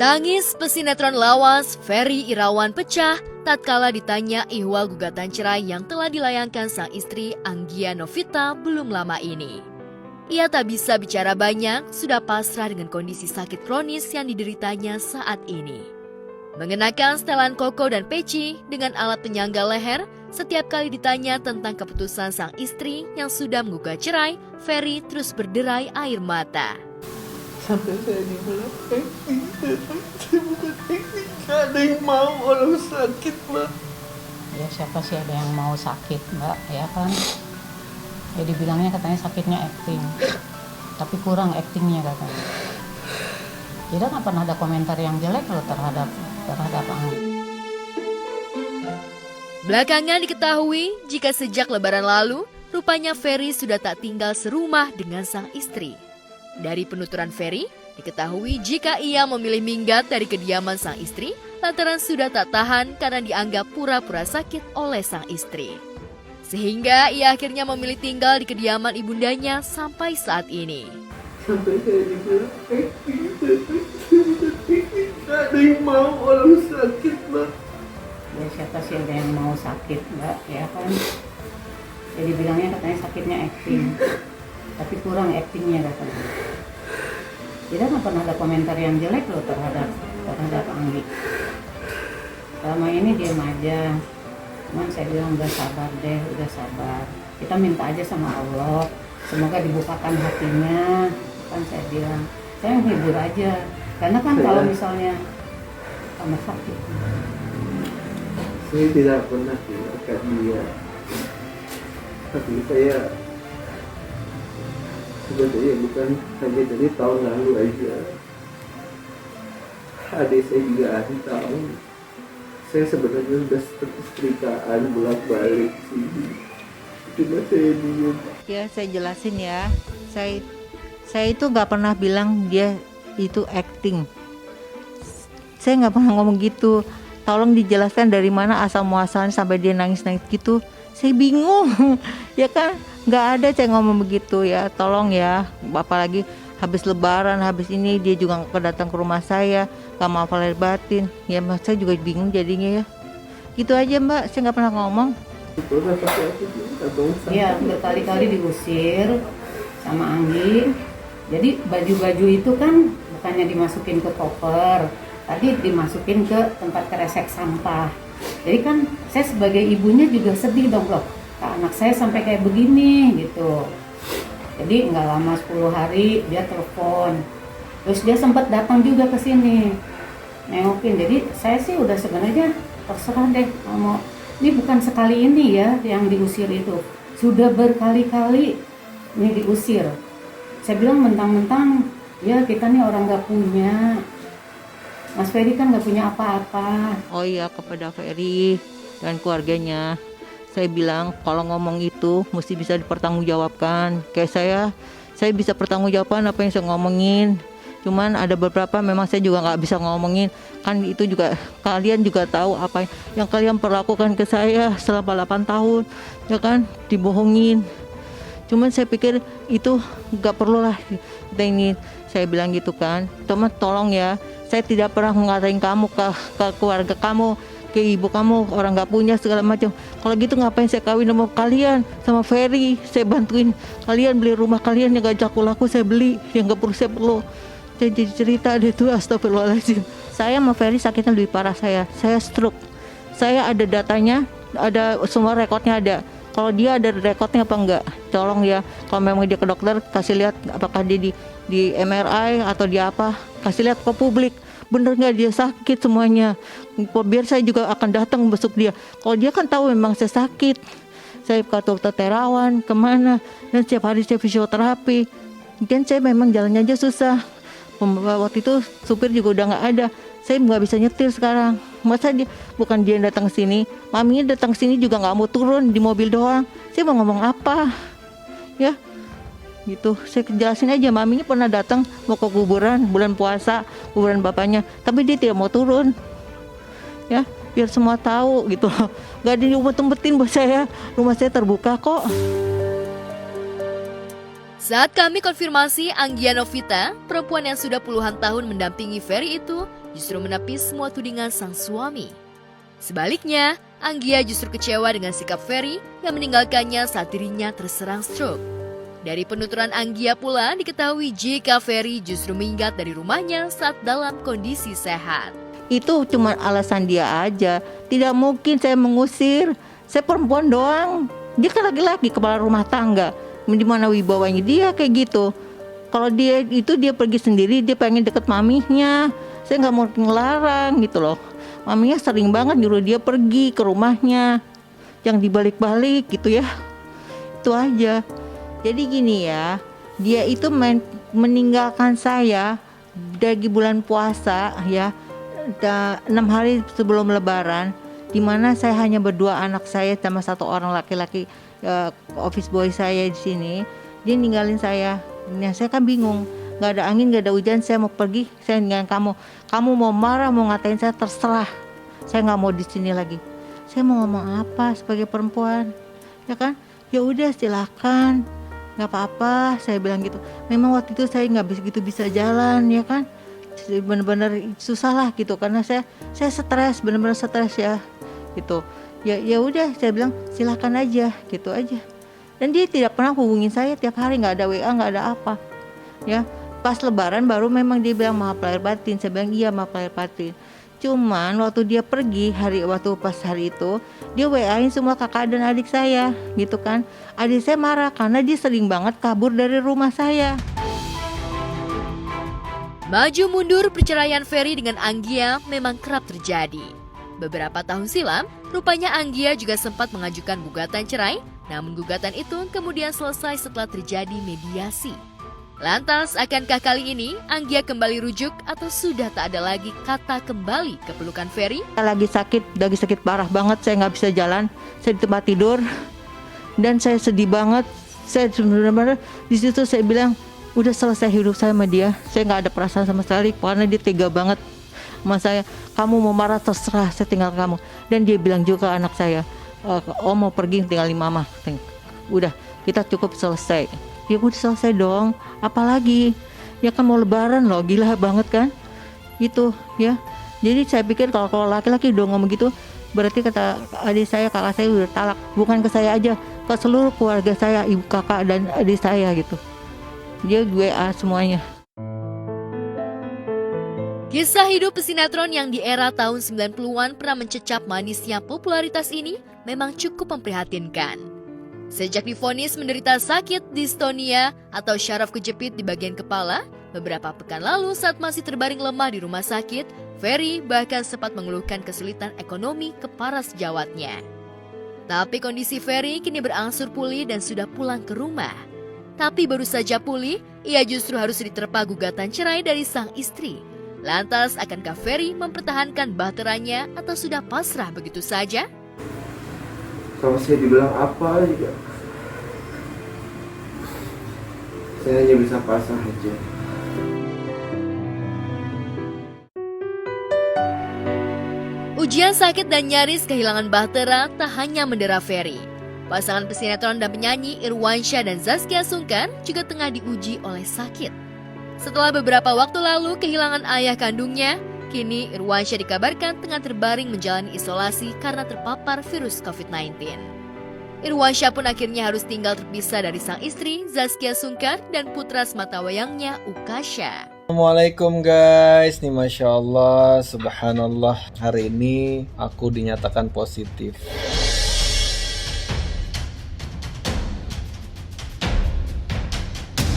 Tangis pesinetron lawas Ferry Irawan pecah tatkala ditanya ihwal gugatan cerai yang telah dilayangkan sang istri Anggia Novita belum lama ini. Ia tak bisa bicara banyak, sudah pasrah dengan kondisi sakit kronis yang dideritanya saat ini. Mengenakan setelan koko dan peci dengan alat penyangga leher, setiap kali ditanya tentang keputusan sang istri yang sudah menggugat cerai, Ferry terus berderai air mata. Sampai saya dibilang acting, saya bukan acting, gak ada yang mau orang sakit, Mbak. Ya siapa sih ada yang mau sakit, Mbak, ya kan? Ya dibilangnya katanya sakitnya acting, tapi kurang actingnya katanya. Tidak nggak pernah ada komentar yang jelek loh terhadap Anggi. Belakangan diketahui jika sejak Lebaran lalu, rupanya Ferry sudah tak tinggal serumah dengan sang istri. Dari penuturan Ferry, diketahui jika ia memilih minggat dari kediaman sang istri lantaran sudah tak tahan karena dianggap pura-pura sakit oleh sang istri. Sehingga ia akhirnya memilih tinggal di kediaman ibundanya sampai saat ini. Sampai saya dibilang acting, saya bukan acting, gak ada yang mau orang sakit, Mbak. Ya siapa sih ada yang mau sakit, Mbak, ya kan? Ya dibilangnya katanya sakitnya acting, tapi kurang actingnya katanya. Tidak nggak pernah ada komentar yang jelek loh terhadap Anggi. Selama ini diam aja. Cuman saya bilang udah sabar deh, udah sabar. Kita minta aja sama Allah, semoga dibukakan hatinya. Kan saya bilang, saya menghibur aja. Karena kan kalau misalnya tambah sakit. Saya tidak pernah tinggalkan dia. Tapi saya sebenarnya bukan hanya dari tahun lalu aja. Adik saya juga ada tahu. Saya sebenarnya sudah setrikaan bolak-balik sini. Cuma saya diem. Ya saya jelasin ya. Saya itu nggak pernah bilang dia itu acting. Saya nggak pernah ngomong gitu. Tolong dijelaskan dari mana asal muasalnya sampai dia nangis-nangis gitu. Saya bingung. Ya kan nggak ada saya ngomong begitu ya. Tolong ya. Apalagi habis Lebaran, habis ini dia juga nggak datang ke rumah saya. Gak mau lahir batin. Ya mas saya juga bingung jadinya ya. Gitu aja Mbak. Saya nggak pernah ngomong. Iya berkali-kali diusir sama Anggi. Jadi baju-baju itu kan bukannya dimasukin ke koper, tadi dimasukin ke tempat kresek sampah. Jadi kan saya sebagai ibunya juga sedih dong loh, anak saya sampai kayak begini gitu. Jadi nggak lama 10 hari dia telepon, terus dia sempat datang juga ke sini nengokin. Jadi saya sih udah sebenarnya terserah deh mau. Ini bukan sekali ini ya yang diusir itu, sudah berkali-kali ini diusir. Saya bilang mentang-mentang ya kita nih orang nggak punya. Mas Ferry kan nggak punya apa-apa. Oh iya kepada Ferry dan keluarganya. Saya bilang kalau ngomong itu mesti bisa dipertanggungjawabkan. Kayak saya bisa pertanggungjawabkan apa yang saya ngomongin. Cuman ada beberapa memang saya juga nggak bisa ngomongin. Kan itu juga kalian juga tahu apa yang kalian perlakukan ke saya selama 8 tahun. Ya kan dibohongin. Cuman saya pikir itu nggak perlu lah kita ini. Saya bilang gitu kan. Teman tolong ya. Saya tidak pernah mengatain kamu ke keluarga kamu, ke ibu kamu, orang nggak punya segala macam. Kalau gitu ngapain saya kawin sama kalian, sama Ferry? Saya bantuin kalian beli rumah kalian yang gak laku saya beli, yang gak perlu saya perlu. Saya jadi cerita deh tuh, astagfirullahaladzim. Saya sama Ferry sakitnya lebih parah saya stroke. Saya ada datanya, ada semua rekodnya ada. Kalau dia ada rekodnya apa enggak, tolong ya. Kalau memang dia ke dokter, kasih lihat apakah dia di MRI atau di apa, kasih lihat ke publik. Bener nggak dia sakit semuanya. Biar saya juga akan datang besok dia. Kalau dia kan tahu memang saya sakit. Saya ke dokter Terawan, kemana. Dan setiap hari saya fisioterapi. Mungkin saya memang jalannya aja susah. Waktu itu supir juga udah nggak ada. Saya nggak bisa nyetir sekarang. Masa dia bukan dia yang datang ke sini, maminya datang ke sini juga nggak mau turun di mobil doang. Saya mau ngomong apa? Ya, gitu. Saya jelasin aja. Maminya pernah datang mau ke kuburan bulan puasa, kuburan bapaknya, tapi dia tidak mau turun. Ya, biar semua tahu gitu. Gak ada diumpet-umpetin buat saya. Rumah saya terbuka kok. Saat kami konfirmasi Anggia Novita, perempuan yang sudah puluhan tahun mendampingi Ferry itu, justru menepis semua tudingan sang suami. Sebaliknya, Anggia justru kecewa dengan sikap Ferry yang meninggalkannya saat dirinya terserang stroke. Dari penuturan Anggia pula diketahui jika Ferry justru minggat dari rumahnya saat dalam kondisi sehat. Itu cuma alasan dia aja. Tidak mungkin saya mengusir. Saya perempuan doang. Dia kan laki-laki, kepala rumah tangga. Di mana wibawanya dia kayak gitu. Kalau dia pergi sendiri, dia pengen deket maminya. Saya nggak mau ngelarang gitu loh. Maminya sering banget nyuruh dia pergi ke rumahnya, yang dibalik-balik gitu ya. Itu aja. Jadi gini ya, dia itu meninggalkan saya dari bulan puasa ya, 6 hari sebelum Lebaran, di mana saya hanya berdua, anak saya sama satu orang laki-laki, office boy saya di sini. Dia ninggalin saya. Nah, saya kan bingung. Gak ada angin, gak ada hujan, saya mau pergi, saya ninggalin kamu. Kamu mau marah, mau ngatain saya, terserah. Saya nggak mau di sini lagi. Saya mau ngomong apa sebagai perempuan, ya kan? Ya udah silakan, nggak apa-apa. Saya bilang gitu. Memang waktu itu saya nggak bisa jalan, ya kan? Benar-benar susah lah gitu, karena saya stres, benar-benar stres ya, gitu. Ya udah, saya bilang silakan aja, gitu aja. Dan dia tidak pernah hubungin saya tiap hari, nggak ada WA, nggak ada apa, ya. Pas Lebaran baru memang dia bilang maaf lahir batin. Saya bilang iya maaf lahir batin. Cuman waktu dia pergi pas hari itu, dia WA-in semua kakak dan adik saya gitu kan. Adik saya marah karena dia sering banget kabur dari rumah saya. Maju mundur perceraian Ferry dengan Anggia memang kerap terjadi. Beberapa tahun silam, rupanya Anggia juga sempat mengajukan gugatan cerai, namun gugatan itu kemudian selesai setelah terjadi mediasi. Lantas, akankah kali ini Anggia kembali rujuk atau sudah tak ada lagi kata kembali ke pelukan Ferry? Saya lagi sakit parah banget, saya nggak bisa jalan, saya di tempat tidur, dan saya sedih banget. Saya benar-benar di situ saya bilang, udah selesai hidup saya sama dia, saya nggak ada perasaan sama sekali, karena dia tega banget sama saya. Kamu mau marah terserah, saya tinggal kamu. Dan dia bilang juga anak saya, Om mau pergi tinggalin mama. Udah, kita cukup selesai. Ya udah selesai dong, apalagi ya kan mau Lebaran loh, gila banget kan gitu ya. Jadi saya pikir kalau laki-laki udah ngomong gitu, berarti kata adik saya, kakak saya udah talak. Bukan ke saya aja, ke seluruh keluarga saya, ibu, kakak, dan adik saya gitu. Dia WA semuanya. Kisah hidup pesinetron yang di era tahun 90-an pernah mencecap manisnya popularitas ini memang cukup memprihatinkan. Sejak divonis menderita sakit distonia atau syaraf kejepit di bagian kepala, beberapa pekan lalu saat masih terbaring lemah di rumah sakit, Ferry bahkan sempat mengeluhkan kesulitan ekonomi kepala sejawatnya. Tapi kondisi Ferry kini berangsur pulih dan sudah pulang ke rumah. Tapi baru saja pulih, ia justru harus diterpa gugatan cerai dari sang istri. Lantas, akankah Ferry mempertahankan bahteranya atau sudah pasrah begitu saja? Kalau saya dibilang apa juga, saya hanya bisa pasrah aja. Ujian sakit dan nyaris kehilangan bahtera tak hanya mendera Ferry. Pasangan pesinetron dan penyanyi Irwansyah dan Zaskia Sungkar juga tengah diuji oleh sakit. Setelah beberapa waktu lalu kehilangan ayah kandungnya, kini Irwansyah dikabarkan tengah terbaring menjalani isolasi karena terpapar virus COVID-19. Irwansyah pun akhirnya harus tinggal terpisah dari sang istri Zaskia Sungkar dan putra sematawayangnya Ukasha. Assalamualaikum guys, nih Masya Allah, Subhanallah, hari ini aku dinyatakan positif.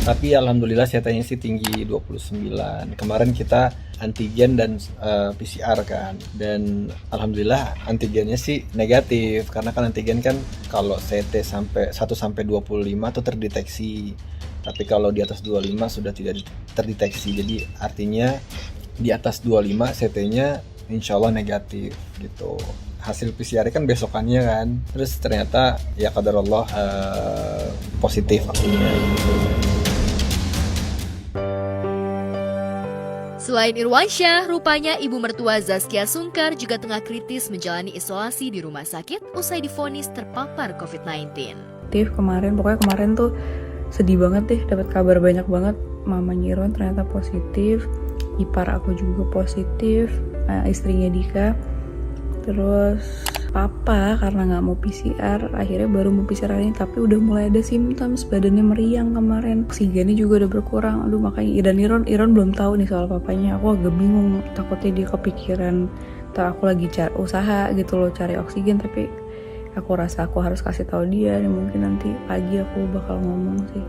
Tapi alhamdulillah CT-nya sih tinggi 29. Kemarin kita antigen dan PCR kan. Dan alhamdulillah antigennya sih negatif. Karena kan antigen kan kalau CT sampai 1 sampai 25 itu terdeteksi. Tapi kalau di atas 25 sudah tidak terdeteksi. Jadi artinya di atas 25 CT-nya insya Allah negatif gitu. Hasil PCR kan besokannya kan. Terus ternyata ya qadarullah positif akunya. Selain Irwansyah, rupanya ibu mertua Zaskia Sungkar juga tengah kritis menjalani isolasi di rumah sakit usai divonis terpapar COVID-19. Pokoknya kemarin tuh sedih banget deh, dapat kabar banyak banget mamanya Irwan ternyata positif. ipar aku juga positif, istrinya Dika. Terus papa karena nggak mau PCR, akhirnya baru mau PCR ini, tapi udah mulai ada symptoms, badannya meriang kemarin, oksigennya juga udah berkurang. Aduh, makanya dan Iron belum tahu nih soal papanya. Aku agak bingung, takutnya dia kepikiran atau aku lagi cari usaha gitu loh, cari oksigen, tapi aku rasa aku harus kasih tahu dia, dan mungkin nanti pagi aku bakal ngomong sih.